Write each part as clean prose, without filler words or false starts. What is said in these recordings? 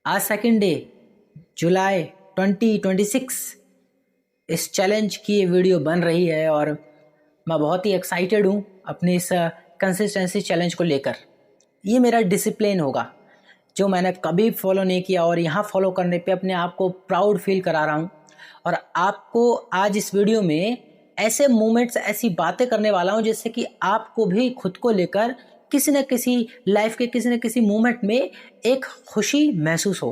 आज second day जुलाई 2026 इस challenge की ये वीडियो बन रही है और मैं बहुत ही एक्साइटेड हूँ अपनी इस कंसिस्टेंसी चैलेंज को लेकर। ये मेरा डिसिप्लिन होगा जो मैंने कभी फॉलो नहीं किया और यहाँ फॉलो करने पे अपने आप को प्राउड फील करा रहा हूँ। और आपको आज इस वीडियो में ऐसे मोमेंट्स, ऐसी बातें करने वाला हूँ जिससे कि आपको भी खुद को लेकर किसी न किसी लाइफ के किसी न किसी मोमेंट में एक खुशी महसूस हो।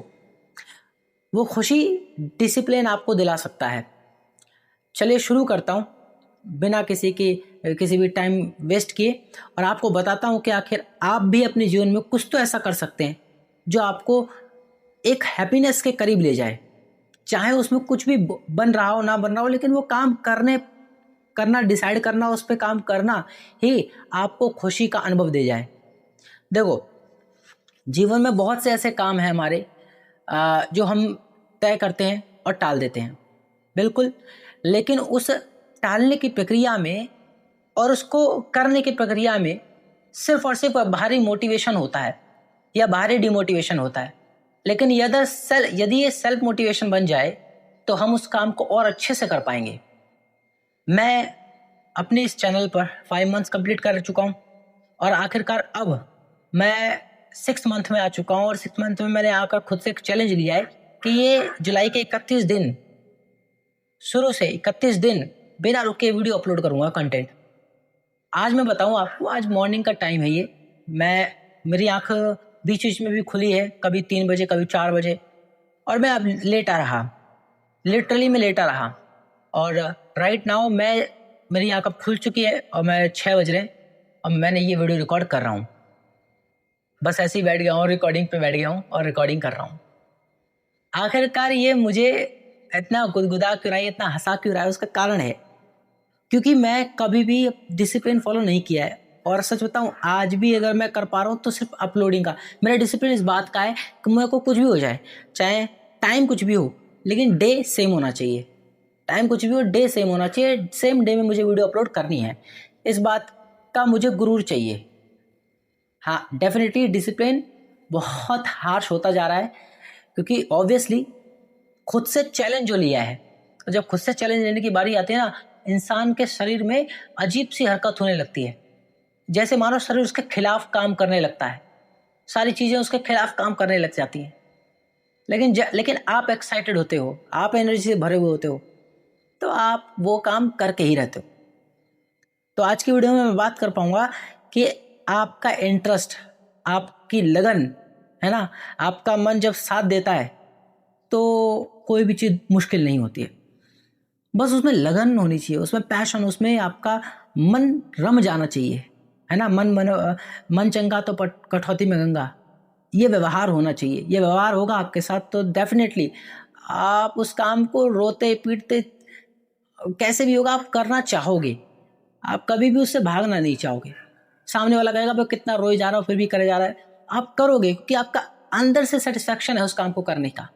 वो खुशी डिसिप्लिन आपको दिला सकता है। चलिए शुरू करता हूँ बिना किसी भी टाइम वेस्ट किए और आपको बताता हूँ कि आखिर आप भी अपने जीवन में कुछ तो ऐसा कर सकते हैं जो आपको एक हैप्पीनेस के करीब ले जाए। चाहे उसमें कुछ भी बन रहा हो ना बन रहा हो, लेकिन वो काम करना डिसाइड करना, उस पर काम करना ही आपको खुशी का अनुभव दे जाए। देखो, जीवन में बहुत से ऐसे काम हैं हमारे जो हम तय करते हैं और टाल देते हैं, बिल्कुल। लेकिन उस टालने की प्रक्रिया में और उसको करने की प्रक्रिया में सिर्फ और सिर्फ बाहरी मोटिवेशन होता है या बाहरी डिमोटिवेशन होता है। लेकिन यदि ये सेल्फ मोटिवेशन बन जाए तो हम उस काम को और अच्छे से कर पाएंगे। मैं अपने इस चैनल पर 5 मंथ्स कंप्लीट कर चुका हूँ और आखिरकार अब मैं 6 मंथ में आ चुका हूँ और 6 मंथ में मैंने आकर खुद से एक चैलेंज लिया है कि ये जुलाई के 31 दिन, शुरू से 31 दिन बिना रुके वीडियो अपलोड करूँगा, कंटेंट। आज मैं बताऊँ आपको, आज मॉर्निंग का टाइम है ये। मेरी आँख बीच बीच में भी खुली है, कभी 3 बजे कभी 4 बजे, और मैं अब लेटा रहा, लिटरली मैं लेटा रहा। और राइट नाउ मेरी आँख अब खुल चुकी है और मैं 6 बज रहे और मैंने ये वीडियो रिकॉर्ड कर रहा हूँ। बस ऐसे ही बैठ गया हूँ, रिकॉर्डिंग पे बैठ गया हूँ और रिकॉर्डिंग कर रहा हूँ। आखिरकार ये मुझे इतना गुदगुदा क्यों रहा है, इतना हंसा क्यों रहा है, उसका कारण है क्योंकि मैं कभी भी डिसिप्लिन फॉलो नहीं किया है। और सच बताऊं, आज भी अगर मैं कर पा रहा हूँ तो सिर्फ अपलोडिंग का। मेरा डिसिप्लिन इस बात का है कि मेरे को कुछ भी हो जाए, चाहे टाइम कुछ भी हो, लेकिन डे सेम होना चाहिए। टाइम कुछ भी हो, डे सेम होना चाहिए। सेम डे में मुझे वीडियो अपलोड करनी है, इस बात का मुझे गुरूर चाहिए। हाँ, डेफिनेटली डिसिप्लिन बहुत हार्श होता जा रहा है क्योंकि ऑब्वियसली खुद से चैलेंज जो लिया है, तो जब खुद से चैलेंज लेने की बारी आती है ना, इंसान के शरीर में अजीब सी हरकत होने लगती है, जैसे मानो शरीर उसके खिलाफ काम करने लगता है, सारी चीज़ें उसके खिलाफ काम करने लग जाती हैं। लेकिन आप एक्साइटेड होते हो, आप एनर्जी से भरे हुए होते हो, तो आप वो काम करके ही रहते हो। तो आज की वीडियो में मैं बात कर पाऊंगा कि आपका इंटरेस्ट, आपकी लगन है ना, आपका मन जब साथ देता है तो कोई भी चीज़ मुश्किल नहीं होती है। बस उसमें लगन होनी चाहिए, उसमें पैशन, उसमें आपका मन रम जाना चाहिए, है ना। मन चंगा तो कठौती में गंगा, ये व्यवहार होना चाहिए। ये व्यवहार होगा आपके साथ तो डेफिनेटली आप उस काम को रोते पीटते कैसे भी होगा आप करना चाहोगे। आप कभी भी उससे भागना नहीं चाहोगे। सामने वाला कहेगा भाई कितना रोए जा रहा हो फिर भी करे जा रहा है, आप करोगे क्योंकि आपका अंदर से सेटिस्फैक्शन है उस काम को करने का।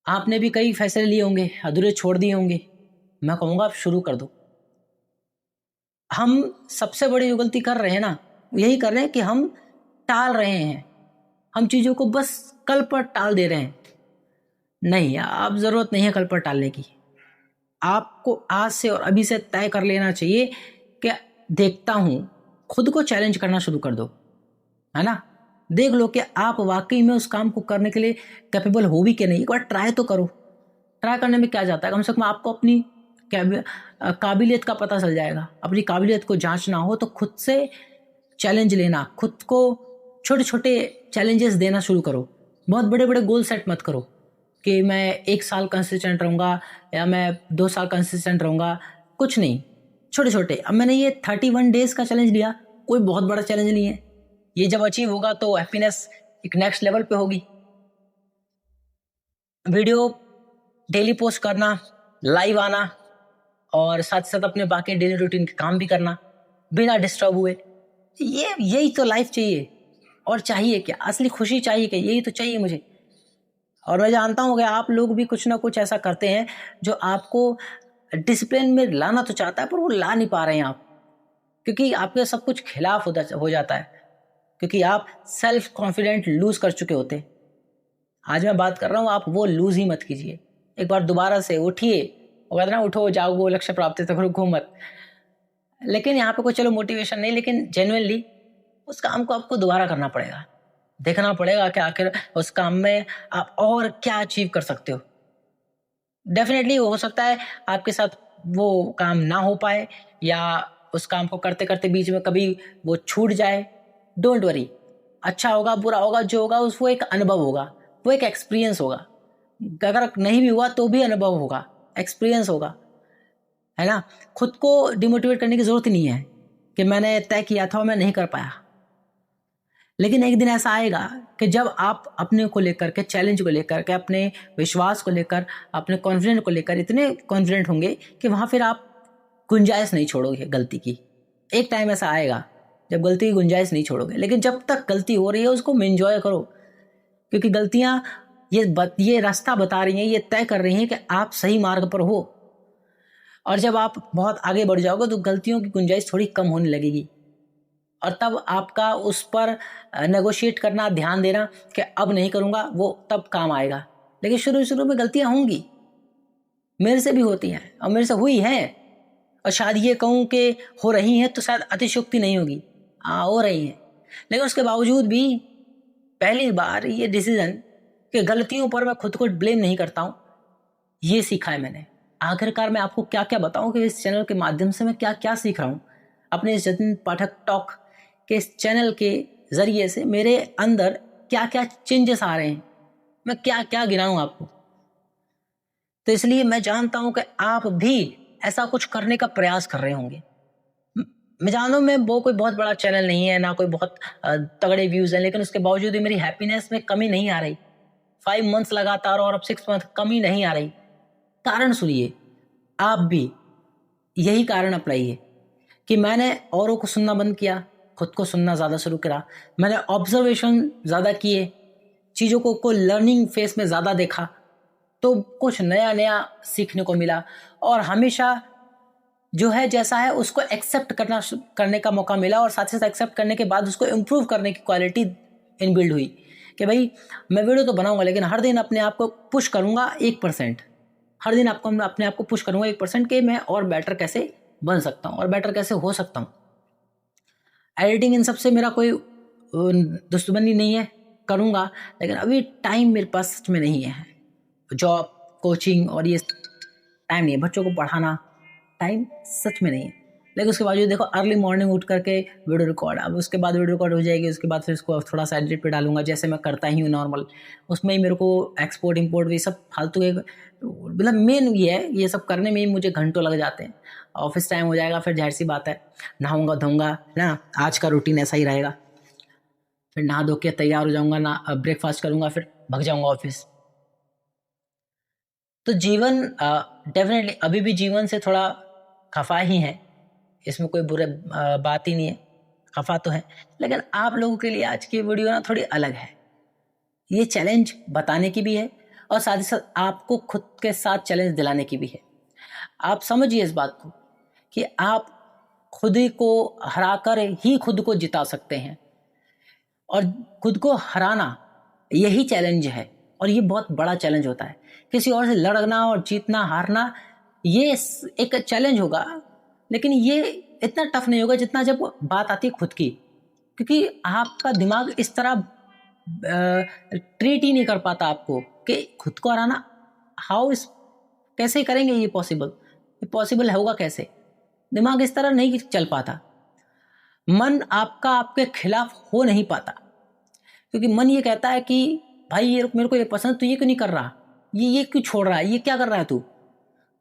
आपने भी कई फैसले लिए होंगे, अधूरे छोड़ दिए होंगे। मैं कहूँगा आप शुरू कर दो। हम सबसे बड़ी जो गलती कर रहे हैं ना, यही कर रहे हैं कि हम टाल रहे हैं, हम चीज़ों को बस कल पर टाल दे रहे हैं। नहीं, आप ज़रूरत नहीं है कल पर टालने की। आपको आज से और अभी से तय कर लेना चाहिए कि देखता हूँ, खुद को चैलेंज करना शुरू कर दो, है ना। देख लो कि आप वाकई में उस काम को करने के लिए कैपेबल हो भी कि नहीं। एक बार ट्राई तो करो। ट्राई करने में क्या जाता है, कम से कम आपको अपनी काबिलियत का पता चल जाएगा। अपनी काबिलियत को जांचना हो तो खुद से चैलेंज लेना, खुद को छोटे छोटे चैलेंजेस देना शुरू करो। बहुत बड़े बड़े गोल सेट मत करो कि मैं 1 साल कंसिस्टेंट रहूँगा या मैं 2 साल कंसिस्टेंट रहूँगा, कुछ नहीं, छोटे छोटे। अब मैंने ये 31 डेज़ का चैलेंज लिया, कोई बहुत बड़ा चैलेंज नहीं है। ये जब अचीव होगा तो हैप्पीनेस एक नेक्स्ट लेवल पे होगी। वीडियो डेली पोस्ट करना, लाइव आना और साथ साथ अपने बाकी डेली रूटीन के काम भी करना बिना डिस्टर्ब हुए, यही तो लाइफ चाहिए। और चाहिए क्या, असली खुशी चाहिए क्या, यही तो चाहिए मुझे। और मैं जानता हूँ कि आप लोग भी कुछ ना कुछ ऐसा करते हैं जो आपको डिसिप्लिन में लाना तो चाहता है पर वो ला नहीं पा रहे हैं आप, क्योंकि आपके सब कुछ खिलाफ हो जाता है, क्योंकि आप सेल्फ कॉन्फिडेंट लूज कर चुके होते। आज मैं बात कर रहा हूँ, आप वो लूज ही मत कीजिए। एक बार दोबारा से उठिए, वो कहते ना उठो जाओ लक्ष्य प्राप्ति तक रुको मत। लेकिन यहाँ पे कोई चलो मोटिवेशन नहीं, लेकिन जेन्युइनली उस काम को आपको दोबारा करना पड़ेगा। देखना पड़ेगा कि आखिर उस काम में आप और क्या अचीव कर सकते हो। डेफिनेटली हो सकता है आपके साथ वो काम ना हो पाए, या उस काम को करते करते बीच में कभी वो छूट जाए। डोंट वरी, अच्छा होगा बुरा होगा जो होगा वो एक अनुभव होगा, वो एक एक्सपीरियंस होगा। अगर नहीं भी हुआ तो भी अनुभव होगा, एक्सपीरियंस होगा, है ना। खुद को डिमोटिवेट करने की जरूरत ही नहीं है कि मैंने तय किया था और मैं नहीं कर पाया। लेकिन एक दिन ऐसा आएगा कि जब आप अपने को लेकर के, चैलेंज को लेकर के, अपने विश्वास को लेकर, अपने कॉन्फिडेंस को लेकर इतने कॉन्फिडेंट होंगे कि वहाँ फिर आप गुंजाइश नहीं छोड़ोगे गलती की। एक टाइम ऐसा आएगा जब गलती की गुंजाइश नहीं छोड़ोगे। लेकिन जब तक गलती हो रही है उसको एंजॉय करो, क्योंकि गलतियाँ ये रास्ता बता रही हैं, ये तय कर रही हैं कि आप सही मार्ग पर हो। और जब आप बहुत आगे बढ़ जाओगे तो गलतियों की गुंजाइश थोड़ी कम होने लगेगी, और तब आपका उस पर नेगोशिएट करना, ध्यान देना कि अब नहीं करूँगा, वो तब काम आएगा। लेकिन शुरू शुरू में गलतियाँ होंगी, मेरे से भी होती हैं और मेरे से हुई हैं, और शायद ये कहूँ कि हो रही हैं तो शायद अतिशयोक्ति नहीं होगी, हाँ हो रही हैं। लेकिन उसके बावजूद भी पहली बार ये डिसीजन कि गलतियों पर मैं खुद को ब्लेम नहीं करता हूँ, ये सीखा है मैंने। आखिरकार मैं आपको क्या क्या बताऊँ कि इस चैनल के माध्यम से मैं क्या क्या सीख रहा हूँ। अपने इस जतिन पाठक टॉक के इस चैनल के ज़रिए से मेरे अंदर क्या क्या चेंजेस आ रहे हैं, मैं क्या क्या गिनाऊँ आपको। तो इसलिए मैं जानता हूँ कि आप भी ऐसा कुछ करने का प्रयास कर रहे होंगे। मैं जानता हूँ मैं वो कोई बहुत बड़ा चैनल नहीं है, ना कोई बहुत तगड़े व्यूज़ हैं, लेकिन उसके बावजूद भी मेरी हैप्पीनेस में कमी नहीं आ रही। 5 मंथ्स लगातार और अब 6 मंथ कमी नहीं आ रही। कारण सुनिए, आप भी यही कारण अपनाइए कि मैंने औरों को सुनना बंद किया, खुद को सुनना ज़्यादा शुरू करा। मैंने ऑब्जर्वेशन ज़्यादा किए, चीज़ों को लर्निंग फेस में ज़्यादा देखा, तो कुछ नया नया सीखने को मिला। और हमेशा जो है जैसा है उसको एक्सेप्ट करने का मौका मिला, और साथ ही साथ एक्सेप्ट करने के बाद उसको इम्प्रूव करने की क्वालिटी इनबिल्ड हुई कि भाई मैं वीडियो तो बनाऊंगा, लेकिन हर दिन अपने आप को पुश करूंगा 1%। हर दिन अपने आप को पुश करूंगा 1% कि मैं और बेटर कैसे बन सकता हूँ और बेटर कैसे हो सकता हूँ। एडिटिंग इन सबसे मेरा कोई दुश्मनी नहीं है, करूँगा, लेकिन अभी टाइम मेरे पास सच में नहीं है। जॉब, कोचिंग और ये टाइम नहीं है, बच्चों को पढ़ाना टाइम सच में नहीं है। लेकिन उसके बावजूद देखो अर्ली मॉर्निंग उठ करके वीडियो रिकॉर्ड, अब उसके बाद वीडियो रिकॉर्ड हो जाएगी, उसके बाद फिर इसको थोड़ा सा एडिट पे डालूंगा जैसे मैं करता ही हूँ नॉर्मल। उसमें ही मेरे को एक्सपोर्ट इम्पोर्ट भी सब फालतू के, मतलब मेन ये है, ये सब करने में ही मुझे घंटों लग जाते हैं। ऑफिस टाइम हो जाएगा, फिर जाहिर सी बात है नहाऊंगा धोऊंगा ना, आज का रूटीन ऐसा ही रहेगा। फिर नहा धो के तैयार हो जाऊंगा, ना ब्रेकफास्ट करूंगा, फिर भग जाऊंगा ऑफिस। तो जीवन डेफिनेटली अभी भी जीवन से थोड़ा खफा ही है, इसमें कोई बुरे बात ही नहीं है, खफा तो है। लेकिन आप लोगों के लिए आज की वीडियो ना थोड़ी अलग है। ये चैलेंज बताने की भी है और साथ ही साथ आपको खुद के साथ चैलेंज दिलाने की भी है। आप समझिए इस बात को कि आप खुद ही को हराकर ही खुद को जिता सकते हैं, और खुद को हराना यही चैलेंज है, और ये बहुत बड़ा चैलेंज होता है। किसी और से लड़ना और जीतना हारना ये एक चैलेंज होगा, लेकिन ये इतना टफ नहीं होगा जितना जब बात आती है खुद की, क्योंकि आपका दिमाग इस तरह ट्रीट ही नहीं कर पाता आपको कि खुद को हराना कैसे करेंगे ये पॉसिबल होगा कैसे, दिमाग इस तरह नहीं चल पाता। मन आपका आपके खिलाफ हो नहीं पाता, क्योंकि मन ये कहता है कि भाई ये मेरे को ये पसंद, तू ये क्यों नहीं कर रहा, ये क्यों छोड़ रहा है, ये क्या कर रहा है तू।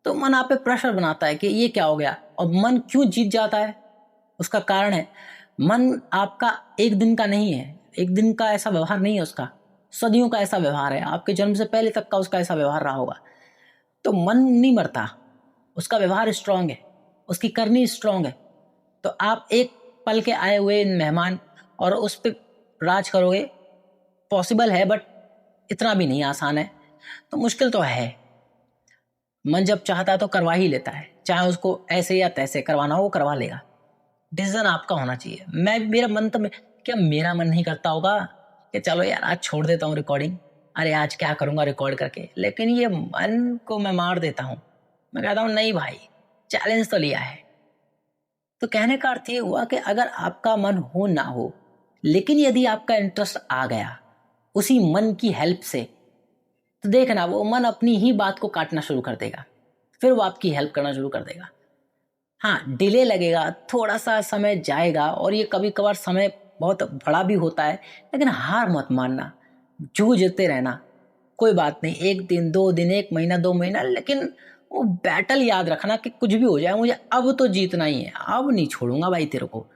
तो मन आप पे प्रेशर बनाता है कि ये क्या हो गया। और मन क्यों जीत जाता है, उसका कारण है मन आपका एक दिन का नहीं है, एक दिन का ऐसा व्यवहार नहीं है उसका, सदियों का ऐसा व्यवहार है, आपके जन्म से पहले तक का उसका ऐसा व्यवहार रहा होगा। तो मन नहीं मरता, उसका व्यवहार स्ट्रांग है, उसकी करनी स्ट्रांग है। तो आप एक पल के आए हुए मेहमान और उस पर राज करोगे, पॉसिबल है बट इतना भी नहीं आसान है, तो मुश्किल तो है। मन जब चाहता है तो करवा ही लेता है, चाहे उसको ऐसे या तैसे करवाना हो वो करवा लेगा। डिसीजन आपका होना चाहिए। मेरा मन नहीं करता होगा कि चलो यार आज छोड़ देता हूँ रिकॉर्डिंग, अरे आज क्या करूँगा रिकॉर्ड करके, लेकिन ये मन को मैं मार देता हूँ। मैं कहता हूँ नहीं भाई, चैलेंज तो लिया है। तो कहने का अर्थ ये हुआ कि अगर आपका मन हो ना हो, लेकिन यदि आपका इंटरेस्ट आ गया उसी मन की हेल्प से, तो देखना वो मन अपनी ही बात को काटना शुरू कर देगा, फिर वो आपकी हेल्प करना शुरू कर देगा। हाँ, डिले लगेगा, थोड़ा सा समय जाएगा, और ये कभी कभार समय बहुत बड़ा भी होता है, लेकिन हार मत मानना, जूझते रहना। कोई बात नहीं, 1 दिन 2 दिन, 1 महीना 2 महीना, लेकिन वो बैटल याद रखना कि कुछ भी हो जाए मुझे अब तो जीतना ही है। अब नहीं छोड़ूंगा भाई तेरे को,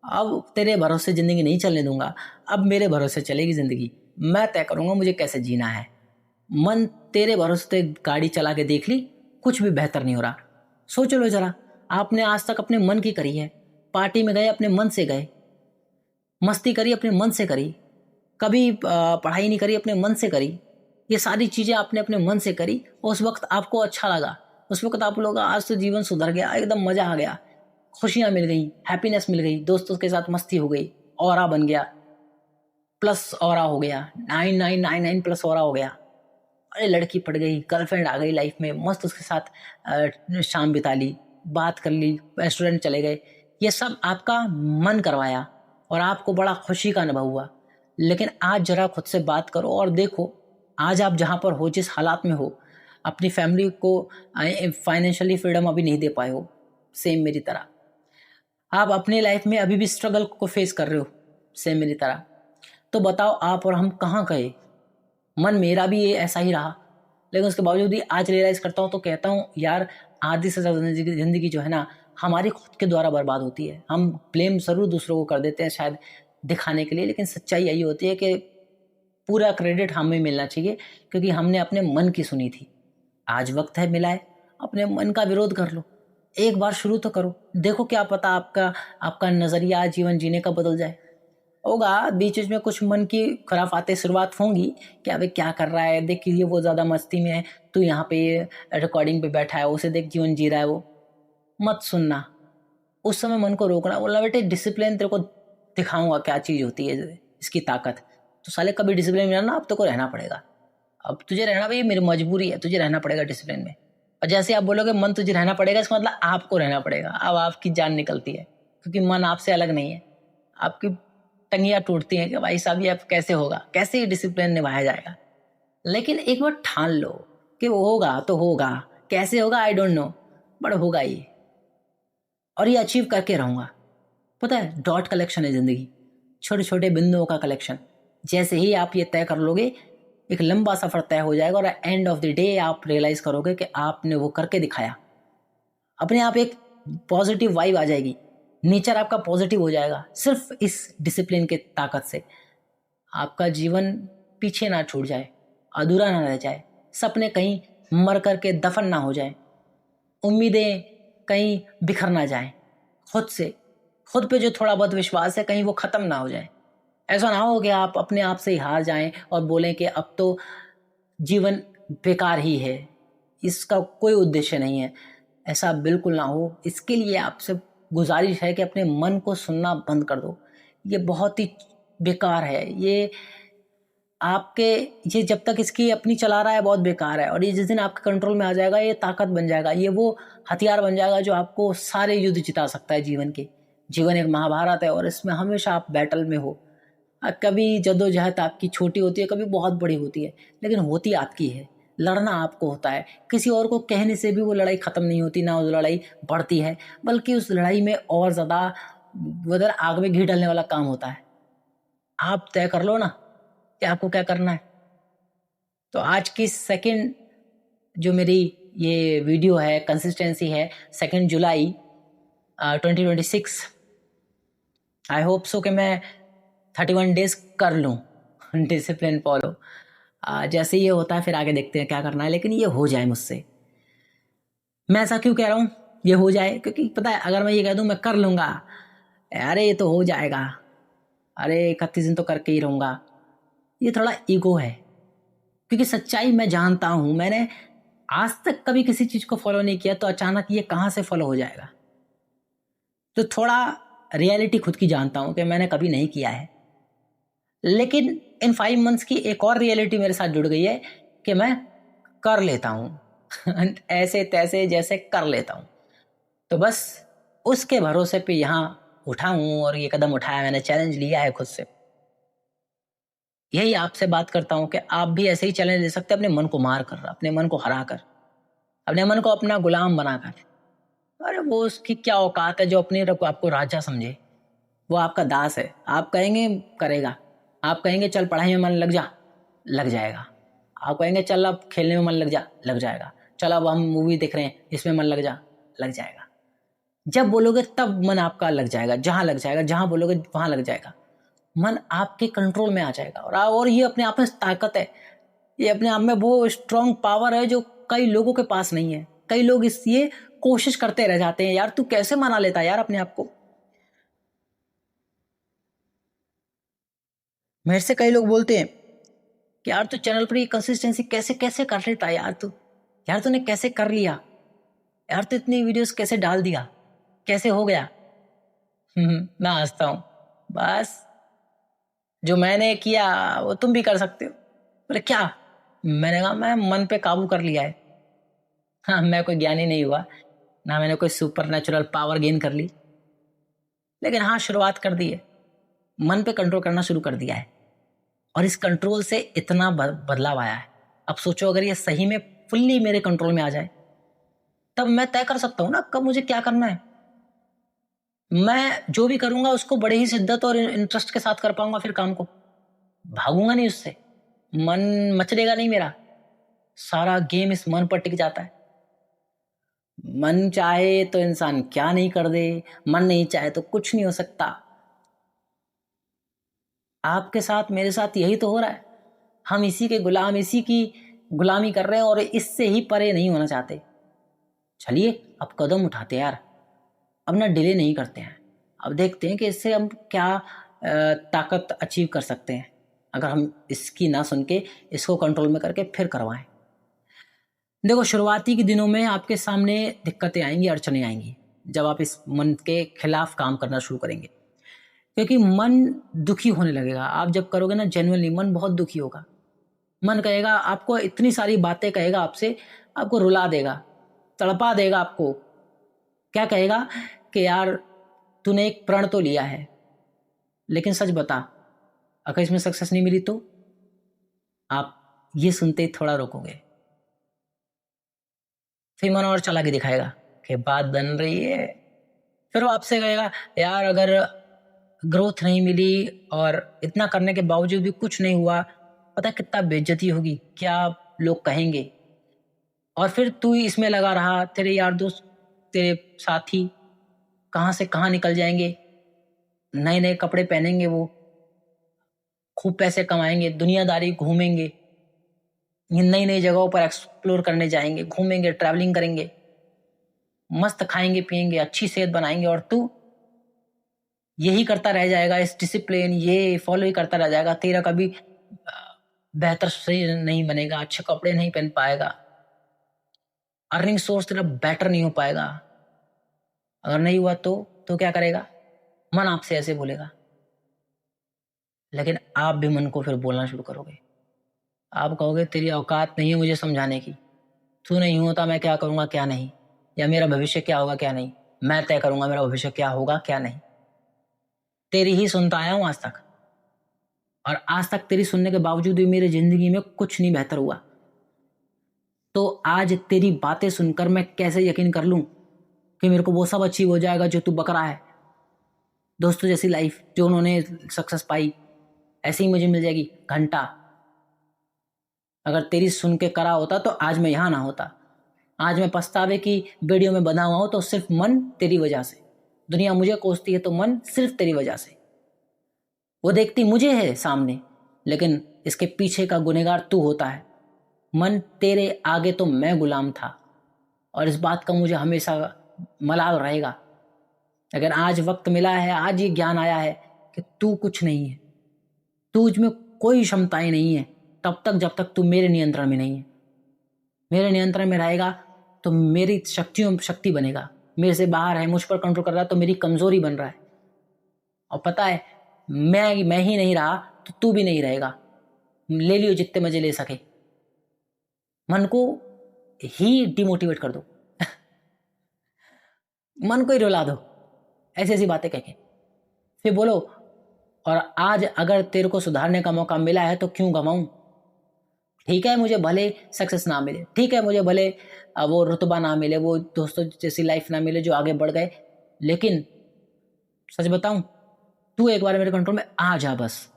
अब तेरे भरोसे ज़िंदगी नहीं चलने दूंगा, अब मेरे भरोसे चलेगी ज़िंदगी, मैं तय करूंगा मुझे कैसे जीना है। मन तेरे भरोसे तो एक गाड़ी चला के देख ली, कुछ भी बेहतर नहीं हो रहा। सोच लो जरा, आपने आज तक अपने मन की करी है, पार्टी में गए अपने मन से गए, मस्ती करी अपने मन से करी, कभी पढ़ाई नहीं करी अपने मन से करी, ये सारी चीज़ें आपने अपने मन से करी, उस वक्त आपको अच्छा लगा, उस वक्त आप लोग आज तो जीवन सुधर गया, एकदम मज़ा आ गया, खुशियाँ मिल गई, हैप्पीनेस मिल गई, दोस्तों के साथ मस्ती हो गई, ऑरा बन गया, प्लस ऑरा हो गया, 9999 प्लस ऑरा हो गया। अरे लड़की पड़ गई, गर्लफ्रेंड आ गई लाइफ में, मस्त उसके साथ शाम बिता ली, बात कर ली, रेस्टोरेंट चले गए, ये सब आपका मन करवाया और आपको बड़ा खुशी का अनुभव हुआ। लेकिन आज जरा खुद से बात करो और देखो, आज आप जहाँ पर हो, जिस हालात में हो, अपनी फैमिली को फाइनेंशियली फ्रीडम अभी नहीं दे पाए हो, सेम मेरी तरह। आप अपने लाइफ में अभी भी स्ट्रगल को फेस कर रहे हो, सेम मेरी तरह। तो बताओ आप और हम कहाँ गए? मन मेरा भी ये ऐसा ही रहा, लेकिन उसके बावजूद भी आज रियलाइज़ करता हूँ तो कहता हूँ यार, आधी से ज़्यादा ज़िंदगी जो है ना, हमारी खुद के द्वारा बर्बाद होती है। हम ब्लेम ज़रूर दूसरों को कर देते हैं शायद दिखाने के लिए, लेकिन सच्चाई यही होती है कि पूरा क्रेडिट हमें मिलना चाहिए, क्योंकि हमने अपने मन की सुनी थी। आज वक्त है मिला है, अपने मन का विरोध कर लो, एक बार शुरू तो करो, देखो क्या पता आपका नज़रिया जीवन जीने का बदल जाए। होगा बीच बीच में कुछ मन की खुराफातें शुरुआत होंगी कि अबे क्या कर रहा है, देख ये वो ज़्यादा मस्ती में है, तू यहाँ पे रिकॉर्डिंग पे बैठा है, उसे देख जीवन जी रहा है वो, मत सुनना। उस समय मन को रोकना, बोला बेटे डिसिप्लिन तेरे को दिखाऊंगा क्या चीज़ होती है, इसकी ताकत। तो साले कभी डिसिप्लिन में ना, अब तेरे को रहना पड़ेगा, अब तुझे रहना भाई, मेरी मजबूरी है, तुझे रहना पड़ेगा डिसिप्लिन में। और जैसे आप बोलोगे मन तुझे रहना पड़ेगा, इसका मतलब आपको रहना पड़ेगा। अब आपकी जान निकलती है, क्योंकि मन आपसे अलग नहीं है। आपकी टंगियाँ टूटती हैं कि भाई साहब ये अब कैसे होगा, कैसे ये डिसिप्लिन निभाया जाएगा। लेकिन एक बार ठान लो कि वो होगा तो होगा, कैसे होगा आई डोंट नो, बट होगा ये, और ये अचीव करके रहूँगा। पता है, डॉट कलेक्शन है ज़िंदगी, छोटे छोटे बिंदुओं का कलेक्शन। जैसे ही आप ये तय कर लोगे, एक लंबा सफ़र तय हो जाएगा, और एंड ऑफ द डे आप रियलाइज़ करोगे कि आपने वो करके दिखाया। अपने आप एक पॉजिटिव वाइब आ जाएगी, नेचर आपका पॉजिटिव हो जाएगा, सिर्फ इस डिसिप्लिन के ताकत से। आपका जीवन पीछे ना छूट जाए, अधूरा ना रह जाए, सपने कहीं मर कर के दफन ना हो जाए, उम्मीदें कहीं बिखर ना जाए, खुद पे जो थोड़ा बहुत विश्वास है कहीं वो ख़त्म ना हो जाए। ऐसा ना हो कि आप अपने आप से ही हार जाएं और बोलें कि अब तो जीवन बेकार ही है, इसका कोई उद्देश्य नहीं है। ऐसा बिल्कुल ना हो। इसके लिए आपसे गुजारिश है कि अपने मन को सुनना बंद कर दो। ये बहुत ही बेकार है, ये जब तक इसकी अपनी चला रहा है बहुत बेकार है, और ये जिस दिन आपके कंट्रोल में आ जाएगा ये ताकत बन जाएगा, ये वो हथियार बन जाएगा जो आपको सारे युद्ध जिता सकता है जीवन के। जीवन एक महाभारत है, और इसमें हमेशा आप बैटल में हो। कभी जद्दोजहद आपकी छोटी होती है, कभी बहुत बड़ी होती है, लेकिन होती आपकी है। लड़ना आपको होता है, किसी और को कहने से भी वो लड़ाई ख़त्म नहीं होती, ना वो लड़ाई बढ़ती है, बल्कि उस लड़ाई में और ज़्यादा उधर आग में घी डालने वाला काम होता है। आप तय कर लो ना कि आपको क्या करना है। तो आज की सेकंड जो मेरी ये वीडियो है, कंसिस्टेंसी है, 2 जुलाई 2026। आई होप सो कि मैं 31 डेज कर लूँ डिसिप्लिन फॉलो। जैसे ये होता है फिर आगे देखते हैं क्या करना है, लेकिन ये हो जाए मुझसे। मैं ऐसा क्यों कह रहा हूँ ये हो जाए, क्योंकि पता है अगर मैं ये कह दूँ मैं कर लूँगा, अरे ये तो हो जाएगा, अरे 31 दिन तो करके ही रहूँगा, ये थोड़ा ईगो है। क्योंकि सच्चाई मैं जानता हूँ, मैंने आज तक कभी किसी चीज़ को फॉलो नहीं किया, तो अचानक ये कहाँ से फॉलो हो जाएगा। तो थोड़ा रियलिटी खुद की जानता हूँ कि मैंने कभी नहीं किया है, लेकिन इन 5 मंथ्स की एक और रियलिटी मेरे साथ जुड़ गई है कि मैं कर लेता हूँ ऐसे तैसे जैसे कर लेता हूँ। तो बस उसके भरोसे पे यहाँ उठा हूँ और ये कदम उठाया मैंने, चैलेंज लिया है खुद से। यही आपसे बात करता हूँ कि आप भी ऐसे ही चैलेंज ले सकते हैं, अपने मन को मार कर, अपने मन को हरा कर, अपने मन को अपना गुलाम बनाकर। अरे वो उसकी क्या औकात है जो अपनी आपको राजा समझे। वो आपका दास है। आप कहेंगे करेगा, आप कहेंगे चल पढ़ाई में मन लग जा, लग जाएगा। आप कहेंगे चल अब खेलने में मन लग जा, लग जाएगा। चल अब हम मूवी देख रहे हैं, इसमें मन लग जा, लग जाएगा। जब बोलोगे तब मन आपका लग जाएगा, जहां लग जाएगा, जहां बोलोगे वहां लग जाएगा। मन आपके कंट्रोल में आ जाएगा। और ये अपने आप में ताकत है, ये अपने आप में वो स्ट्रॉन्ग पावर है जो कई लोगों के पास नहीं है। कई लोग ये कोशिश करते रह जाते हैं, यार तू कैसे मना लेता यार अपने आप को। मेरे से कई लोग बोलते हैं कि यार तू चैनल पर ये कंसिस्टेंसी कैसे कैसे कर लेता यार, यार तूने कैसे कर लिया यार, तू इतनी वीडियोस कैसे डाल दिया, कैसे हो गया। मैं हंसता हूँ, बस जो मैंने किया वो तुम भी कर सकते हो। बोले क्या? मैंने कहा मैं मन पे काबू कर लिया है। हाँ, मैं कोई ज्ञानी नहीं हुआ, ना मैंने कोई सुपर नेचुरल पावर गेन कर ली, लेकिन हाँ शुरुआत कर दी है। मन पे कंट्रोल करना शुरू कर दिया है और इस कंट्रोल से इतना बदलाव आया है। अब सोचो अगर ये सही में फुल्ली मेरे कंट्रोल में आ जाए, तब मैं तय कर सकता हूँ ना कब मुझे क्या करना है। मैं जो भी करूंगा उसको बड़े ही शिद्दत और इंटरेस्ट के साथ कर पाऊंगा। फिर काम को भागूंगा नहीं उससे, मन मचलेगा नहीं मेरा। सारा गेम इस मन पर टिक जाता है। मन चाहे तो इंसान क्या नहीं कर दे, मन नहीं चाहे तो कुछ नहीं हो सकता। आपके साथ मेरे साथ यही तो हो रहा है। हम इसी के गुलाम, इसी की गुलामी कर रहे हैं और इससे ही परे नहीं होना चाहते। चलिए अब कदम उठाते हैं यार, अब ना डिले नहीं करते हैं। अब देखते हैं कि इससे हम क्या ताकत अचीव कर सकते हैं, अगर हम इसकी ना सुन के इसको कंट्रोल में करके फिर करवाएं। देखो शुरुआती के दिनों में आपके सामने दिक्कतें आएंगी, अड़चने आएंगी, जब आप इस मन के खिलाफ काम करना शुरू करेंगे, क्योंकि मन दुखी होने लगेगा। आप जब करोगे ना जेन्युइनली, मन बहुत दुखी होगा। मन कहेगा आपको, इतनी सारी बातें कहेगा आपसे, आपको रुला देगा, तड़पा देगा आपको। क्या कहेगा कि यार तूने एक प्रण तो लिया है, लेकिन सच बता अगर इसमें सक्सेस नहीं मिली तो। आप ये सुनते ही थोड़ा रोकोगे, फिर मन और चला के दिखाएगा कि बात बन रही है। फिर वो आपसे कहेगा यार अगर ग्रोथ नहीं मिली और इतना करने के बावजूद भी कुछ नहीं हुआ, पता कितना बेइज्जती होगी, क्या लोग कहेंगे। और फिर तू इसमें लगा रहा, तेरे यार दोस्त, तेरे साथी कहाँ से कहाँ निकल जाएंगे, नए नए कपड़े पहनेंगे, वो खूब पैसे कमाएंगे, दुनियादारी घूमेंगे, नई नई जगहों पर एक्सप्लोर करने जाएंगे, घूमेंगे, ट्रैवलिंग करेंगे, मस्त खाएंगे पिएंगे, अच्छी सेहत बनाएंगे, और तू यही करता रह जाएगा, इस डिसिप्लिन ये फॉलो ही करता रह जाएगा। तेरा कभी बेहतर शरीर नहीं बनेगा, अच्छे कपड़े नहीं पहन पाएगा, अर्निंग सोर्स तेरा बेटर नहीं हो पाएगा। अगर नहीं हुआ तो क्या करेगा? मन आपसे ऐसे बोलेगा, लेकिन आप भी मन को फिर बोलना शुरू करोगे। आप कहोगे तेरी औकात नहीं है मुझे समझाने की, तू नहीं होता मैं क्या करूंगा क्या नहीं, या मेरा भविष्य क्या होगा क्या नहीं, मैं तय करूंगा मेरा भविष्य क्या होगा क्या नहीं। तेरी ही सुनता आया हूं आज तक, और आज तक तेरी सुनने के बावजूद भी मेरी जिंदगी में कुछ नहीं बेहतर हुआ। तो आज तेरी बातें सुनकर मैं कैसे यकीन कर लूं कि मेरे को वो सब अचीव हो जाएगा जो तू बक रहा है। दोस्तों जैसी लाइफ जो उन्होंने सक्सेस पाई, ऐसे ही मुझे मिल जाएगी घंटा। अगर तेरी सुन के करा होता तो आज मैं यहां ना होता। आज मैं पछतावे की बेड़ियों में बंधा हुआ हूं तो सिर्फ मन तेरी वजह से। दुनिया मुझे कोसती है तो मन सिर्फ तेरी वजह से। वो देखती मुझे है सामने, लेकिन इसके पीछे का गुनहगार तू होता है। मन तेरे आगे तो मैं गुलाम था, और इस बात का मुझे हमेशा मलाल रहेगा। अगर आज वक्त मिला है, आज ये ज्ञान आया है कि तू कुछ नहीं है, तुझ में कोई क्षमताएं नहीं है, तब तक जब तक तू मेरे नियंत्रण में नहीं है। मेरे नियंत्रण में रहेगा तो मेरी शक्ति बनेगा। मेरे से बाहर है, मुझ पर कंट्रोल कर रहा है तो मेरी कमजोरी बन रहा है। और पता है मैं ही नहीं रहा तो तू भी नहीं रहेगा। ले लियो जितने मजे ले सके, मन को ही डिमोटिवेट कर दो मन को ही रुला दो ऐसी ऐसी बातें कह के, फिर बोलो और आज अगर तेरे को सुधारने का मौका मिला है तो क्यों गवाऊं। ठीक है मुझे भले सक्सेस ना मिले, ठीक है मुझे भले वो रुतबा ना मिले, वो दोस्तों जैसी लाइफ ना मिले जो आगे बढ़ गए, लेकिन सच बताऊं तू एक बार मेरे कंट्रोल में आ जा, बस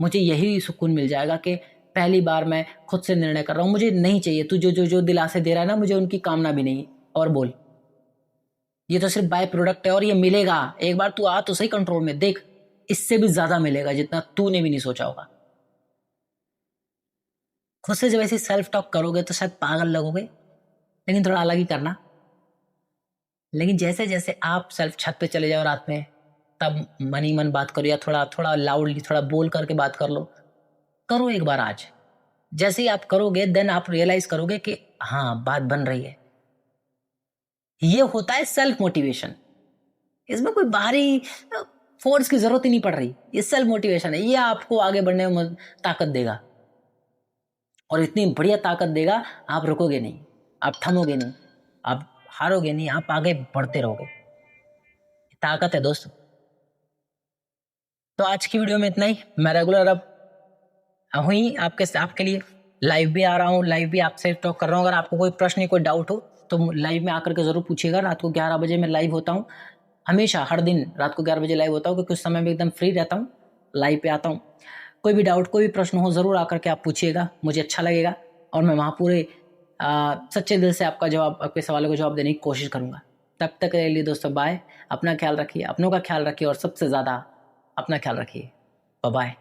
मुझे यही सुकून मिल जाएगा कि पहली बार मैं खुद से निर्णय कर रहा हूं, मुझे नहीं चाहिए तू जो जो जो दिलासे दे रहा है ना, मुझे उनकी कामना भी नहीं। और बोल, ये तो सिर्फ बाय प्रोडक्ट है और ये मिलेगा, एक बार तू आ तो सही कंट्रोल में, देख इससे भी ज्यादा मिलेगा जितना तूने भी नहीं सोचा होगा। खुद से जब ऐसे सेल्फ टॉक करोगे तो शायद पागल लगोगे, लेकिन थोड़ा अलग ही करना। लेकिन जैसे जैसे आप सेल्फ छत पे चले जाओ रात में, तब मन ही मन बात करो या थोड़ा थोड़ा लाउडली थोड़ा बोल करके बात कर लो, करो एक बार आज। जैसे ही आप करोगे देन आप रियलाइज करोगे कि हाँ बात बन रही है। ये होता है सेल्फ मोटिवेशन, इसमें कोई बाहरी फोर्स की जरूरत ही नहीं पड़ रही, ये सेल्फ मोटिवेशन है। ये आपको आगे बढ़ने में ताकत देगा और इतनी बढ़िया ताकत देगा आप रुकोगे नहीं, आप थमोगे नहीं, आप हारोगे नहीं, आप आगे बढ़ते रहोगे। ताकत है दोस्तों। तो आज की वीडियो में इतना ही। मैं रेगुलर अब हुई आपके लिए लाइव भी आ रहा हूँ, लाइव भी आपसे टॉक कर रहा हूँ। अगर आपको कोई प्रश्न कोई डाउट हो तो लाइव में आकर के ज़रूर पूछिएगा। रात को 11 बजे मैं लाइव होता हूँ, हमेशा हर दिन रात को 11 बजे लाइव होता हूँ, क्योंकि उस समय में एकदम फ्री रहता हूँ, लाइव पे आता हूँ। कोई भी डाउट कोई भी प्रश्न हो ज़रूर आकर के आप पूछिएगा, मुझे अच्छा लगेगा और मैं वहाँ पूरे सच्चे दिल से आपका जवाब, आपके सवालों का जवाब देने की कोशिश करूँगा। तब तक के लिए दोस्तों बाय, अपना ख्याल रखिए, अपनों का ख्याल रखिए और सबसे ज़्यादा अपना ख्याल रखिए। बाय।